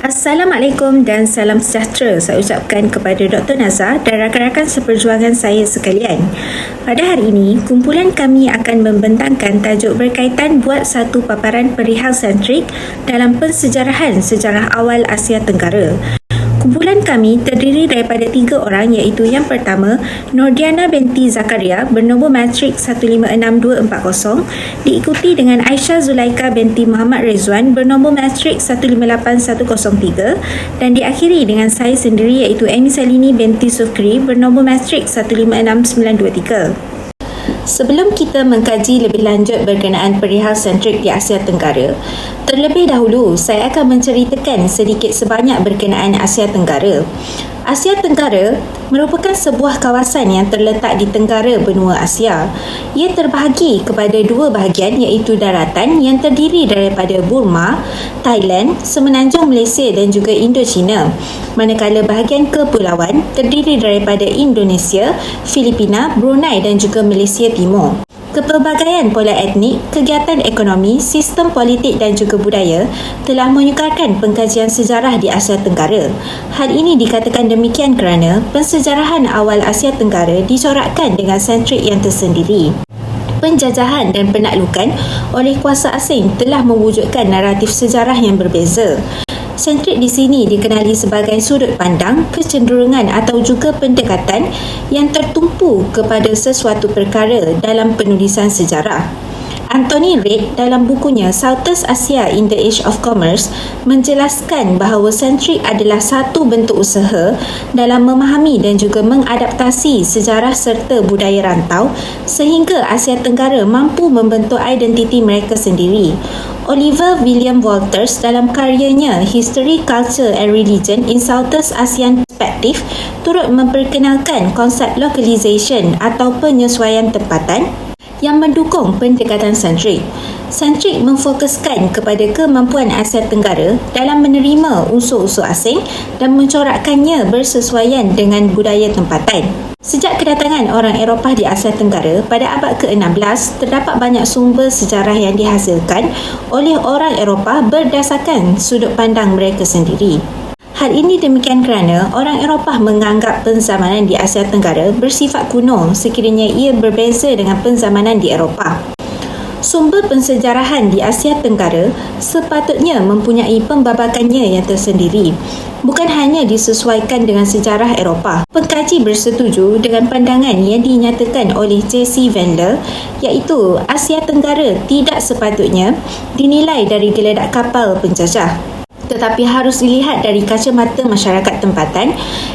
Assalamualaikum dan salam sejahtera saya ucapkan kepada Dr. Nazar dan rakan-rakan seperjuangan saya sekalian. Pada hari ini, kumpulan kami akan membentangkan tajuk berkaitan buat satu paparan perihal sentrik dalam pensejarahan sejarah awal Asia Tenggara. Kumpulan kami terdiri daripada 3 orang iaitu yang pertama, Nordiana binti Zakaria bernombor matrik 156240, diikuti dengan Aisyah Zulaika binti Muhammad Rezwan bernombor matrik 158103 dan diakhiri dengan saya sendiri iaitu Amy Salini binti Sufkri bernombor matrik 156923. Sebelum kita mengkaji lebih lanjut berkenaan perihal sentrik di Asia Tenggara, terlebih dahulu saya akan menceritakan sedikit sebanyak berkenaan Asia Tenggara. Asia Tenggara merupakan sebuah kawasan yang terletak di tenggara benua Asia. Ia terbahagi kepada 2 bahagian iaitu daratan yang terdiri daripada Burma, Thailand, Semenanjung Malaysia dan juga Indochina. Manakala bahagian kepulauan terdiri daripada Indonesia, Filipina, Brunei dan juga Malaysia Timur. Kepelbagaian pola etnik, kegiatan ekonomi, sistem politik dan juga budaya telah menyukarkan pengkajian sejarah di Asia Tenggara. Hal ini dikatakan demikian kerana pensejarahan awal Asia Tenggara dicorakkan dengan sentrik yang tersendiri. Penjajahan dan penaklukan oleh kuasa asing telah mewujudkan naratif sejarah yang berbeza. Sentrik di sini dikenali sebagai sudut pandang, kecenderungan atau juga pendekatan yang tertumpu kepada sesuatu perkara dalam penulisan sejarah. Anthony Reid dalam bukunya Southeast Asia in the Age of Commerce menjelaskan bahawa sentrik adalah satu bentuk usaha dalam memahami dan juga mengadaptasi sejarah serta budaya rantau sehingga Asia Tenggara mampu membentuk identiti mereka sendiri. Oliver William Walters dalam karyanya History, Culture and Religion in Southeast Asian Perspective turut memperkenalkan konsep localization atau penyesuaian tempatan yang mendukung pendekatan sentrik. Sentrik memfokuskan kepada kemampuan Asia Tenggara dalam menerima unsur-unsur asing dan mencorakkannya bersesuaian dengan budaya tempatan. Sejak kedatangan orang Eropah di Asia Tenggara pada abad ke-16, terdapat banyak sumber sejarah yang dihasilkan oleh orang Eropah berdasarkan sudut pandang mereka sendiri. Hal ini demikian kerana orang Eropah menganggap penzamanan di Asia Tenggara bersifat kuno sekiranya ia berbeza dengan penzamanan di Eropah. Sumber pensejarahan di Asia Tenggara sepatutnya mempunyai pembabakannya yang tersendiri, bukan hanya disesuaikan dengan sejarah Eropah. Pengkaji bersetuju dengan pandangan yang dinyatakan oleh J.C. Wendler iaitu Asia Tenggara tidak sepatutnya dinilai dari geledak kapal penjajah, tetapi harus dilihat dari kacamata masyarakat tempatan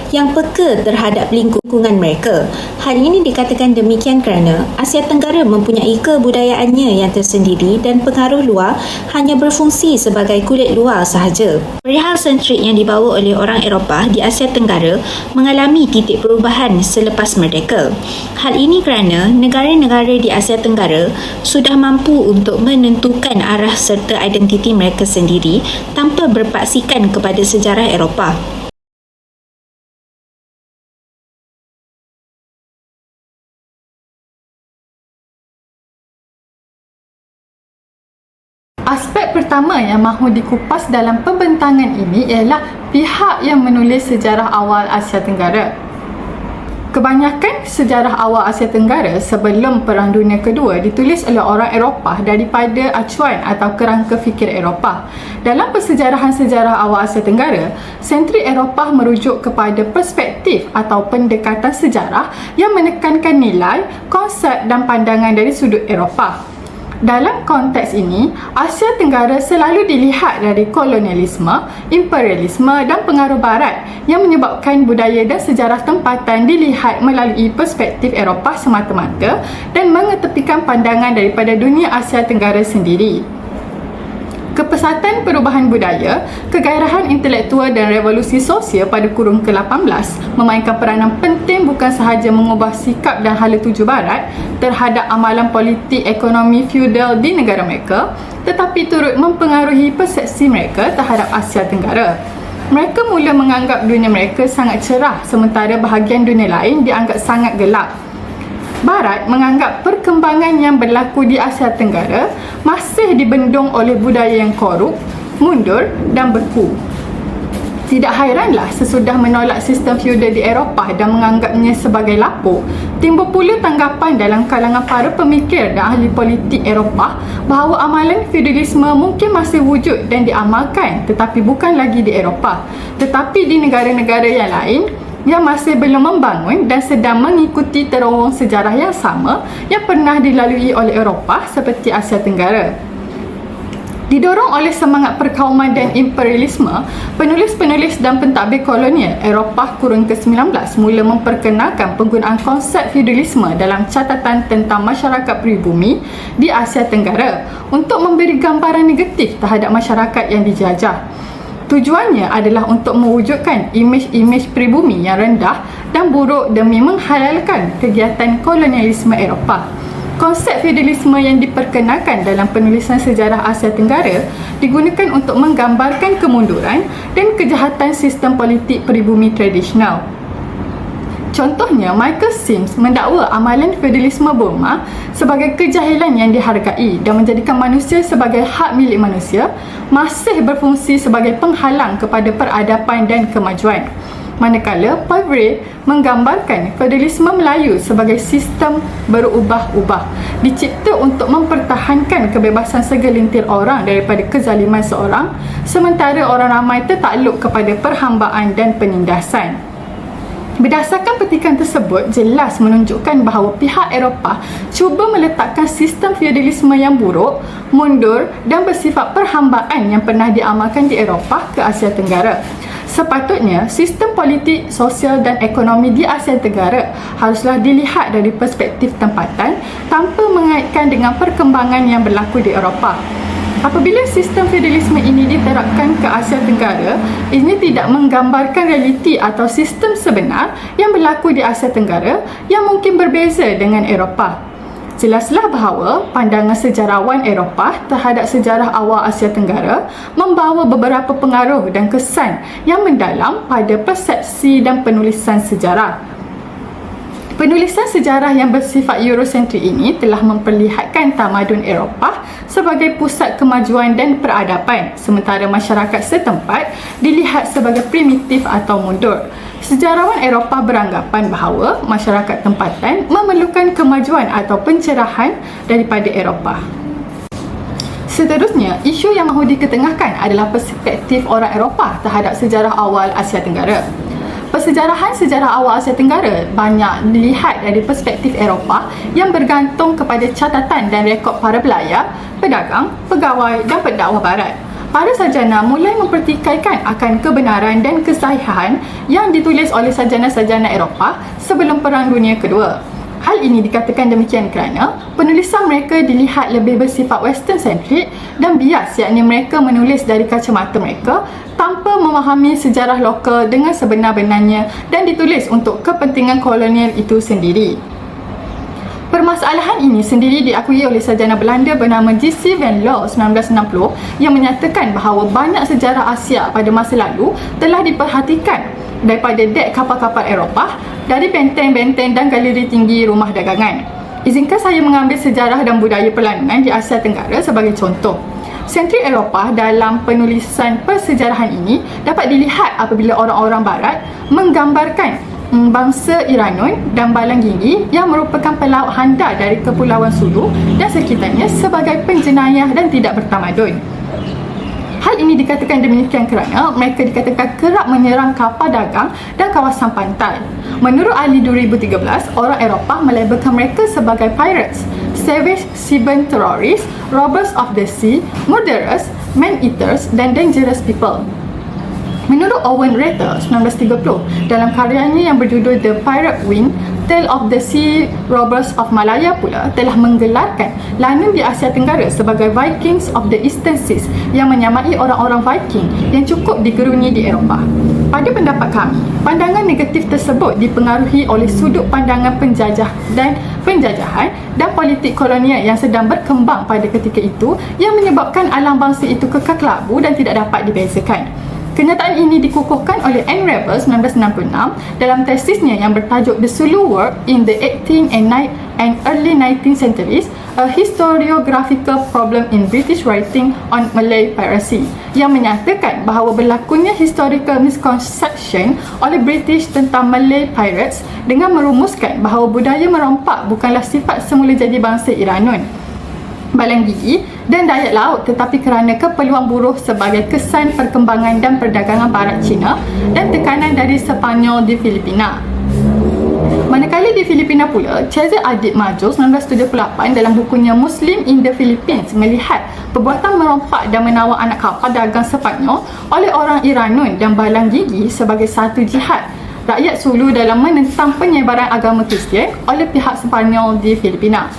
yang peka terhadap lingkungan mereka. Hal ini dikatakan demikian kerana Asia Tenggara mempunyai kebudayaannya yang tersendiri dan pengaruh luar hanya berfungsi sebagai kulit luar sahaja. Perihal sentrik yang dibawa oleh orang Eropah di Asia Tenggara mengalami titik perubahan selepas merdeka. Hal ini kerana negara-negara di Asia Tenggara sudah mampu untuk menentukan arah serta identiti mereka sendiri tanpa berpaksikan kepada sejarah Eropah. Aspek pertama yang mahu dikupas dalam pembentangan ini ialah pihak yang menulis sejarah awal Asia Tenggara. Kebanyakan sejarah awal Asia Tenggara sebelum Perang Dunia Kedua ditulis oleh orang Eropah daripada acuan atau kerangka fikir Eropah. Dalam persejarahan sejarah awal Asia Tenggara, sentrik Eropah merujuk kepada perspektif atau pendekatan sejarah yang menekankan nilai, konsep dan pandangan dari sudut Eropah. Dalam konteks ini, Asia Tenggara selalu dilihat dari kolonialisme, imperialisme dan pengaruh barat yang menyebabkan budaya dan sejarah tempatan dilihat melalui perspektif Eropah semata-mata dan mengetepikan pandangan daripada dunia Asia Tenggara sendiri. Kepesatan perubahan budaya, kegairahan intelektual dan revolusi sosial pada kurun ke-18 memainkan peranan penting bukan sahaja mengubah sikap dan hala tuju barat terhadap amalan politik ekonomi feudal di negara mereka, tetapi turut mempengaruhi persepsi mereka terhadap Asia Tenggara. Mereka mula menganggap dunia mereka sangat cerah sementara bahagian dunia lain dianggap sangat gelap. Barat menganggap perkembangan yang berlaku di Asia Tenggara masih dibendung oleh budaya yang korup, mundur dan beku. Tidak hairanlah sesudah menolak sistem feudal di Eropah dan menganggapnya sebagai lapuk, timbul pula tanggapan dalam kalangan para pemikir dan ahli politik Eropah bahawa amalan feudalisme mungkin masih wujud dan diamalkan, tetapi bukan lagi di Eropah, tetapi di negara-negara yang lain yang masih belum membangun dan sedang mengikuti terowong sejarah yang sama yang pernah dilalui oleh Eropah seperti Asia Tenggara. Didorong oleh semangat perkauman dan imperialisme, penulis-penulis dan pentadbir kolonial Eropah kurun ke-19 mula memperkenalkan penggunaan konsep feudalisme dalam catatan tentang masyarakat pribumi di Asia Tenggara untuk memberi gambaran negatif terhadap masyarakat yang dijajah. Tujuannya adalah untuk mewujudkan imej-imej pribumi yang rendah dan buruk demi menghalalkan kegiatan kolonialisme Eropah. Konsep feudalisme yang diperkenalkan dalam penulisan sejarah Asia Tenggara digunakan untuk menggambarkan kemunduran dan kejahatan sistem politik pribumi tradisional. Contohnya, Michael Sims mendakwa amalan feudalisme Burma sebagai kejahilan yang dihargai dan menjadikan manusia sebagai hak milik manusia masih berfungsi sebagai penghalang kepada peradaban dan kemajuan. Manakala Favre menggambarkan feudalisme Melayu sebagai sistem berubah-ubah, dicipta untuk mempertahankan kebebasan segelintir orang daripada kezaliman seorang, sementara orang ramai tertakluk kepada perhambaan dan penindasan. Berdasarkan petikan tersebut, jelas menunjukkan bahawa pihak Eropah cuba meletakkan sistem feudalisme yang buruk, mundur dan bersifat perhambaan yang pernah diamalkan di Eropah ke Asia Tenggara. Sepatutnya, sistem politik, sosial dan ekonomi di Asia Tenggara haruslah dilihat dari perspektif tempatan tanpa mengaitkan dengan perkembangan yang berlaku di Eropah. Apabila sistem feudalisme ini diterapkan ke Asia Tenggara, ini tidak menggambarkan realiti atau sistem sebenar yang berlaku di Asia Tenggara yang mungkin berbeza dengan Eropah. Jelaslah bahawa pandangan sejarawan Eropah terhadap sejarah awal Asia Tenggara membawa beberapa pengaruh dan kesan yang mendalam pada persepsi dan penulisan sejarah. Penulisan sejarah yang bersifat Eurocentrik ini telah memperlihatkan tamadun Eropah sebagai pusat kemajuan dan peradaban, sementara masyarakat setempat dilihat sebagai primitif atau mundur. Sejarawan Eropah beranggapan bahawa masyarakat tempatan memerlukan kemajuan atau pencerahan daripada Eropah. Seterusnya, isu yang mahu diketengahkan adalah perspektif orang Eropah terhadap sejarah awal Asia Tenggara. Persejarahan sejarah awal Asia Tenggara banyak dilihat dari perspektif Eropah yang bergantung kepada catatan dan rekod para belayar, pedagang, pegawai dan pendakwah barat. Para sarjana mulai mempertikaikan akan kebenaran dan kesahihan yang ditulis oleh sarjana-sarjana Eropah sebelum Perang Dunia Kedua. Hal ini dikatakan demikian kerana penulisan mereka dilihat lebih bersifat western-centric dan bias, yakni mereka menulis dari kacamata mereka tanpa memahami sejarah lokal dengan sebenar-benarnya dan ditulis untuk kepentingan kolonial itu sendiri. Permasalahan ini sendiri diakui oleh sarjana Belanda bernama J.C. Van Loo 1960 yang menyatakan bahawa banyak sejarah Asia pada masa lalu telah diperhatikan daripada dek kapal-kapal Eropah, dari benteng-benteng dan galeri tinggi rumah dagangan. Izinkan saya mengambil sejarah dan budaya perlawanan di Asia Tenggara sebagai contoh. Sentrik Eropah dalam penulisan persejarahan ini dapat dilihat apabila orang-orang barat menggambarkan bangsa Iranun dan Balangiri yang merupakan pelaut handal dari Kepulauan Sulu dan sekitarnya sebagai penjenayah dan tidak bertamadun. Hal ini dikatakan demikian kerana mereka dikatakan kerap menyerang kapal dagang dan kawasan pantai. Menurut ahli 2013, orang Eropah melabelkan mereka sebagai pirates, savage seaborne terrorists, robbers of the sea, murderers, man-eaters dan dangerous people. Menurut Owen Rather 1930, dalam karyanya yang berjudul The Pirate Queen, Tale of the Sea Robbers of Malaya pula telah menggelarkan lanun di Asia Tenggara sebagai Vikings of the Eastern Seas yang menyamai orang-orang Viking yang cukup digeruni di Eropah. Pada pendapat kami, pandangan negatif tersebut dipengaruhi oleh sudut pandangan penjajah dan penjajahan dan politik kolonial yang sedang berkembang pada ketika itu yang menyebabkan alam bangsa itu kekal kelabu dan tidak dapat dibezakan. Kenyataan ini dikukuhkan oleh Anne Rebel 1966 dalam tesisnya yang bertajuk The Sulu World in the 18th and Early 19th Centuries, A Historiographical Problem in British Writing on Malay Piracy, yang menyatakan bahawa berlakunya historical misconception oleh British tentang Malay pirates dengan merumuskan bahawa budaya merompak bukanlah sifat semula jadi bangsa Iranun, balang gigi dan Dayak Laut, tetapi kerana keperluan buruh sebagai kesan perkembangan dan perdagangan Barat Cina dan tekanan dari Sepanyol di Filipina. Manakala di Filipina pula, Cesar Adit Majo 1978 dalam bukunya Muslim in the Philippines melihat perbuatan merompak dan menawar anak kapal dagang Sepanyol oleh orang Iranun dan balang gigi sebagai satu jihad rakyat Sulu dalam menentang penyebaran agama Kristian oleh pihak Sepanyol di Filipina.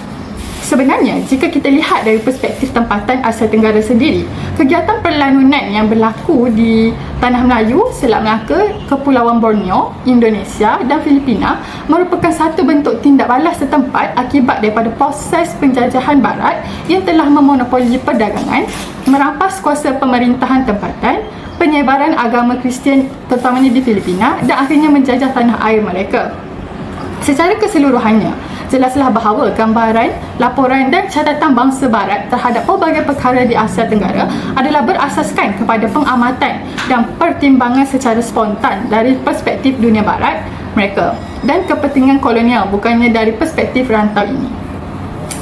Sebenarnya, jika kita lihat dari perspektif tempatan Asia Tenggara sendiri, kegiatan perlawanan yang berlaku di Tanah Melayu, Selat Melaka, Kepulauan Borneo, Indonesia dan Filipina merupakan satu bentuk tindak balas setempat akibat daripada proses penjajahan Barat yang telah memonopoli perdagangan, merampas kuasa pemerintahan tempatan, penyebaran agama Kristian terutamanya di Filipina dan akhirnya menjajah tanah air mereka. Secara keseluruhannya, jelaslah bahawa gambaran, laporan dan catatan bangsa Barat terhadap pelbagai perkara di Asia Tenggara adalah berasaskan kepada pengamatan dan pertimbangan secara spontan dari perspektif dunia Barat mereka dan kepentingan kolonial, bukannya dari perspektif rantau ini.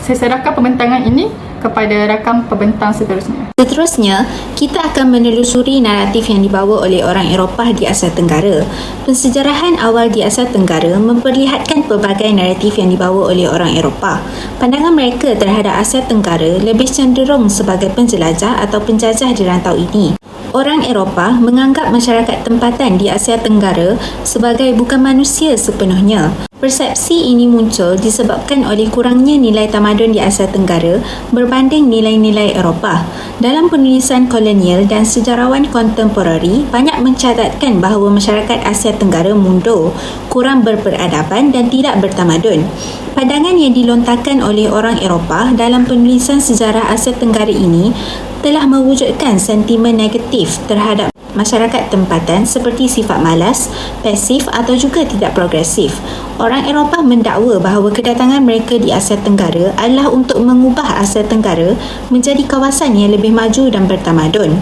Saya serahkan pembentangan ini kepada rakam pembentang seterusnya. Seterusnya, kita akan menelusuri naratif yang dibawa oleh orang Eropah di Asia Tenggara. Pensejarahan awal di Asia Tenggara memperlihatkan pelbagai naratif yang dibawa oleh orang Eropah. Pandangan mereka terhadap Asia Tenggara lebih cenderung sebagai penjelajah atau penjajah di rantau ini. Orang Eropah menganggap masyarakat tempatan di Asia Tenggara sebagai bukan manusia sepenuhnya. Persepsi ini muncul disebabkan oleh kurangnya nilai tamadun di Asia Tenggara berbanding nilai-nilai Eropah. Dalam penulisan kolonial dan sejarawan kontemporari banyak mencatatkan bahawa masyarakat Asia Tenggara mundur, kurang berperadaban dan tidak bertamadun. Pandangan yang dilontarkan oleh orang Eropah dalam penulisan sejarah Asia Tenggara ini telah mewujudkan sentimen negatif terhadap masyarakat tempatan seperti sifat malas, pasif atau juga tidak progresif. Orang Eropah mendakwa bahawa kedatangan mereka di Asia Tenggara adalah untuk mengubah Asia Tenggara menjadi kawasan yang lebih maju dan bertamadun.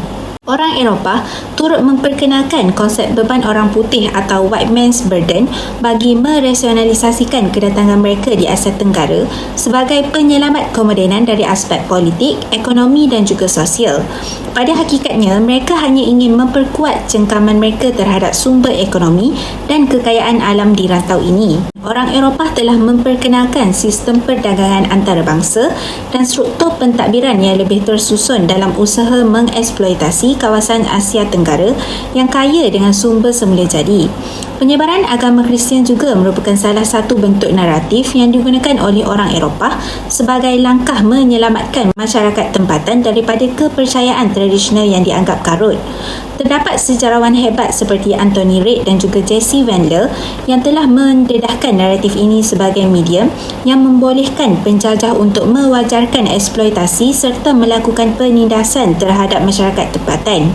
Orang Eropah turut memperkenalkan konsep beban orang putih atau white man's burden bagi merasionalisasikan kedatangan mereka di Asia Tenggara sebagai penyelamat kemodenan dari aspek politik, ekonomi dan juga sosial. Pada hakikatnya, mereka hanya ingin memperkuat cengkaman mereka terhadap sumber ekonomi dan kekayaan alam di rantau ini. Orang Eropah telah memperkenalkan sistem perdagangan antarabangsa dan struktur pentadbiran yang lebih tersusun dalam usaha mengeksploitasi kawasan Asia Tenggara yang kaya dengan sumber semula jadi. Penyebaran agama Kristian juga merupakan salah satu bentuk naratif yang digunakan oleh orang Eropah sebagai langkah menyelamatkan masyarakat tempatan daripada kepercayaan tradisional yang dianggap karut. Terdapat sejarawan hebat seperti Anthony Reid dan juga J.C. Wendell yang telah mendedahkan naratif ini sebagai medium yang membolehkan penjajah untuk mewajarkan eksploitasi serta melakukan penindasan terhadap masyarakat tempatan.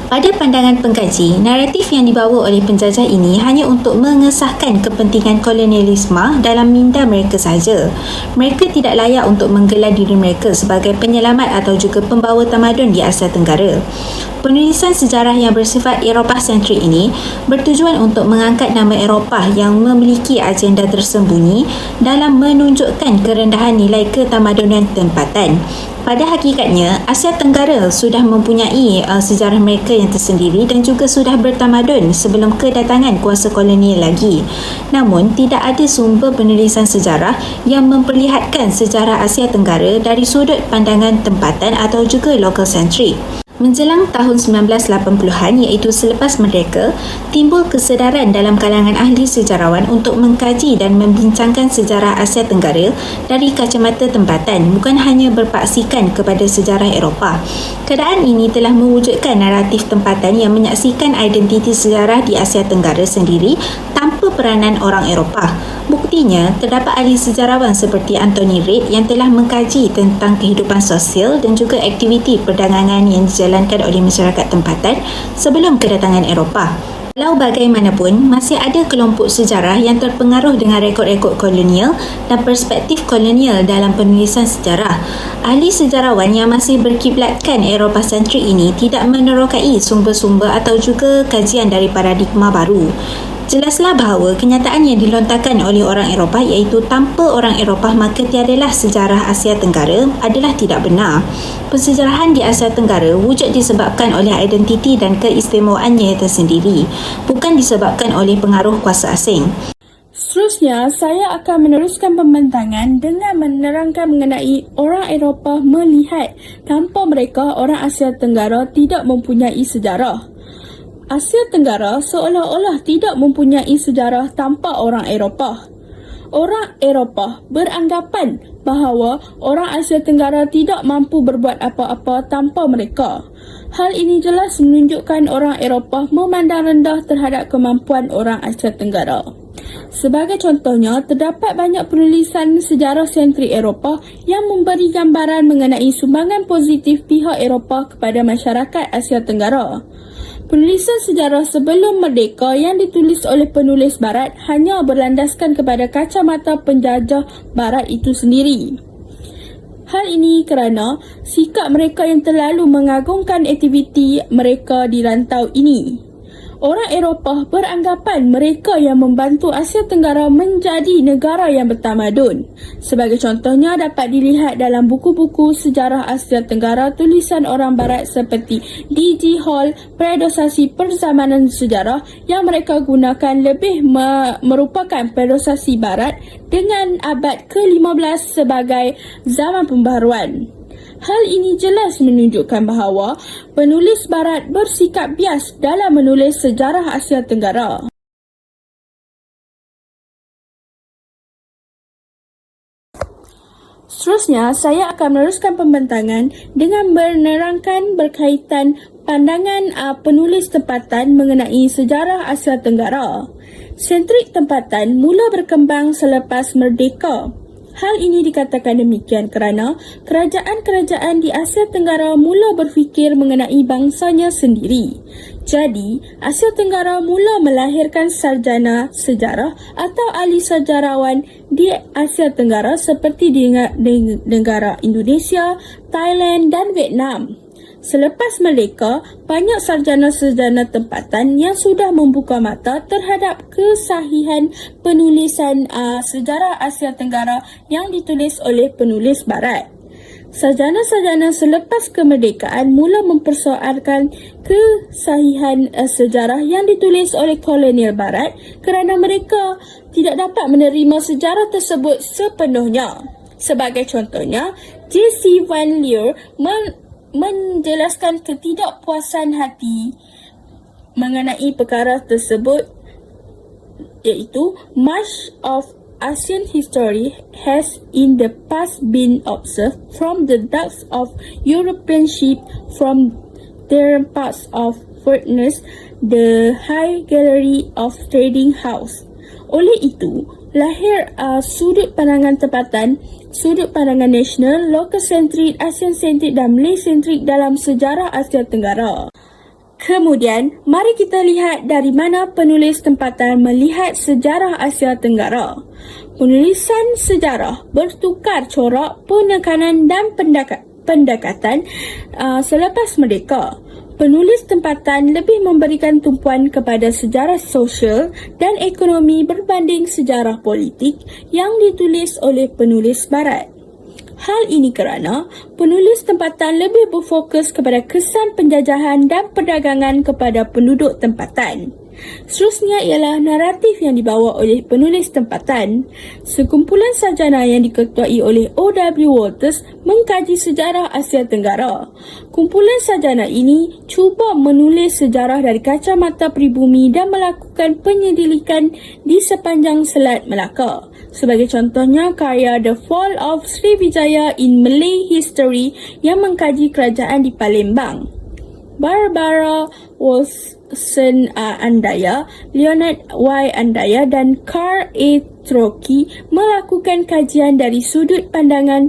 Pada pandangan pengkaji, naratif yang dibawa oleh penjajah ini hanya untuk mengesahkan kepentingan kolonialisme dalam minda mereka sahaja. Mereka tidak layak untuk menggelar diri mereka sebagai penyelamat atau juga pembawa tamadun di Asia Tenggara. Penulisan sejarah yang bersifat Eropah sentrik ini bertujuan untuk mengangkat nama Eropah yang memiliki agenda tersembunyi dalam menunjukkan kerendahan nilai ketamadunan tempatan. Pada hakikatnya, Asia Tenggara sudah mempunyai sejarah mereka yang tersendiri dan juga sudah bertamadun sebelum kedatangan kuasa kolonial lagi. Namun, tidak ada sumber penulisan sejarah yang memperlihatkan sejarah Asia Tenggara dari sudut pandangan tempatan atau juga local centric. Menjelang tahun 1980-an, iaitu selepas merdeka, timbul kesedaran dalam kalangan ahli sejarawan untuk mengkaji dan membincangkan sejarah Asia Tenggara dari kacamata tempatan, bukan hanya berpaksikan kepada sejarah Eropah. Keadaan ini telah mewujudkan naratif tempatan yang menyaksikan identiti sejarah di Asia Tenggara sendiri tanpa peranan orang Eropah. Buktinya, terdapat ahli sejarawan seperti Anthony Reid yang telah mengkaji tentang kehidupan sosial dan juga aktiviti perdagangan yang dijalankan oleh masyarakat tempatan sebelum kedatangan Eropah. Walau bagaimanapun, masih ada kelompok sejarah yang terpengaruh dengan rekod-rekod kolonial dan perspektif kolonial dalam penulisan sejarah. Ahli sejarawan yang masih berkiblatkan Eropah sentrik ini tidak menerokai sumber-sumber atau juga kajian dari paradigma baru. Jelaslah bahawa kenyataan yang dilontarkan oleh orang Eropah iaitu tanpa orang Eropah maka tiadalah sejarah Asia Tenggara adalah tidak benar. Persejarahan di Asia Tenggara wujud disebabkan oleh identiti dan keistimewaannya tersendiri, bukan disebabkan oleh pengaruh kuasa asing. Seterusnya, saya akan meneruskan pembentangan dengan menerangkan mengenai orang Eropah melihat tanpa mereka orang Asia Tenggara tidak mempunyai sejarah. Asia Tenggara seolah-olah tidak mempunyai sejarah tanpa orang Eropah. Orang Eropah beranggapan bahawa orang Asia Tenggara tidak mampu berbuat apa-apa tanpa mereka. Hal ini jelas menunjukkan orang Eropah memandang rendah terhadap kemampuan orang Asia Tenggara. Sebagai contohnya, terdapat banyak penulisan sejarah sentrik Eropah yang memberi gambaran mengenai sumbangan positif pihak Eropah kepada masyarakat Asia Tenggara. Penulisan sejarah sebelum merdeka yang ditulis oleh penulis barat hanya berlandaskan kepada kacamata penjajah barat itu sendiri. Hal ini kerana sikap mereka yang terlalu mengagungkan aktiviti mereka di rantau ini. Orang Eropah beranggapan mereka yang membantu Asia Tenggara menjadi negara yang bertamadun. Sebagai contohnya dapat dilihat dalam buku-buku sejarah Asia Tenggara tulisan orang barat seperti D.G. Hall, Periodisasi Perzamanan Sejarah yang mereka gunakan lebih merupakan periodisasi barat dengan abad ke-15 sebagai zaman pembaharuan. Hal ini jelas menunjukkan bahawa penulis barat bersikap bias dalam menulis sejarah Asia Tenggara. Seterusnya, saya akan meneruskan pembentangan dengan menerangkan berkaitan pandangan penulis tempatan mengenai sejarah Asia Tenggara. Sentrik tempatan mula berkembang selepas merdeka. Hal ini dikatakan demikian kerana kerajaan-kerajaan di Asia Tenggara mula berfikir mengenai bangsanya sendiri. Jadi, Asia Tenggara mula melahirkan sarjana sejarah atau ahli sejarawan di Asia Tenggara seperti di negara Indonesia, Thailand dan Vietnam. Selepas merdeka, banyak sarjana-sarjana tempatan yang sudah membuka mata terhadap kesahihan penulisan sejarah Asia Tenggara yang ditulis oleh penulis barat. Sarjana-sarjana selepas kemerdekaan mula mempersoalkan kesahihan sejarah yang ditulis oleh kolonial barat kerana mereka tidak dapat menerima sejarah tersebut sepenuhnya. Sebagai contohnya, J.C. Van Leer menjelaskan ketidakpuasan hati mengenai perkara tersebut iaitu much of Asian history has in the past been observed from the docks of European ship from their parts of furnace the high gallery of trading house. Oleh itu, lahir sudut pandangan tempatan, sudut pandangan nasional, lokal-sentrik, Asian-sentrik dan Malay-sentrik dalam sejarah Asia Tenggara. Kemudian, mari kita lihat dari mana penulis tempatan melihat sejarah Asia Tenggara. Penulisan sejarah bertukar corak, penekanan dan pendekatan selepas merdeka. Penulis tempatan lebih memberikan tumpuan kepada sejarah sosial dan ekonomi berbanding sejarah politik yang ditulis oleh penulis barat. Hal ini kerana penulis tempatan lebih berfokus kepada kesan penjajahan dan perdagangan kepada penduduk tempatan. Seterusnya ialah naratif yang dibawa oleh penulis tempatan. Sekumpulan sarjana yang diketuai oleh O.W. Walters mengkaji sejarah Asia Tenggara. Kumpulan sarjana ini cuba menulis sejarah dari kacamata pribumi dan melakukan penyelidikan di sepanjang Selat Melaka. Sebagai contohnya, karya The Fall of Sriwijaya in Malay History yang mengkaji kerajaan di Palembang. Barbara Sen Andaya, Leonard Y. Andaya dan Carl A. Troki melakukan kajian dari sudut pandangan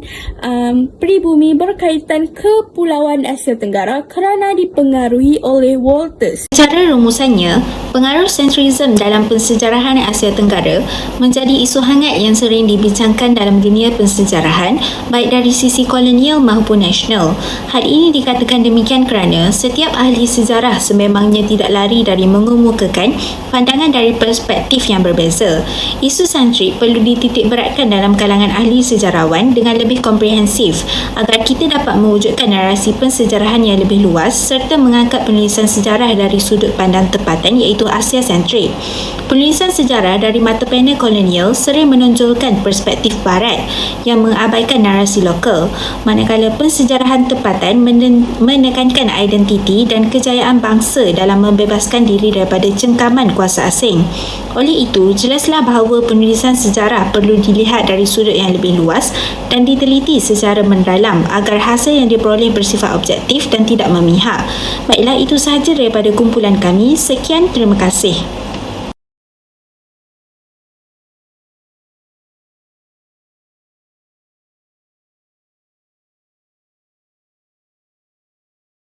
pribumi berkaitan Kepulauan Asia Tenggara kerana dipengaruhi oleh Walters. Secara rumusannya, pengaruh sentrism dalam pensejarahan Asia Tenggara menjadi isu hangat yang sering dibincangkan dalam dunia pensejarahan, baik dari sisi kolonial maupun nasional. Hal ini dikatakan demikian kerana setiap ahli sejarah sememangnya tidak lari dari mengemukakan pandangan dari perspektif yang berbeza. Isu sentrik perlu dititik beratkan dalam kalangan ahli sejarawan dengan lebih komprehensif agar kita dapat mewujudkan narasi pensejarahan yang lebih luas serta mengangkat penulisan sejarah dari sudut pandang tempatan iaitu Asia sentrik. Penulisan sejarah dari mata panel kolonial sering menonjolkan perspektif barat yang mengabaikan narasi lokal, manakala pensejarahan tempatan menekankan identiti dan kejayaan bangsa dalam membebaskan diri daripada cengkaman kuasa asing. Oleh itu, jelaslah bahawa penulisan sejarah perlu dilihat dari sudut yang lebih luas dan diteliti secara mendalam agar hasil yang diperoleh bersifat objektif dan tidak memihak. Baiklah, itu sahaja daripada kumpulan kami. Sekian, terima kasih.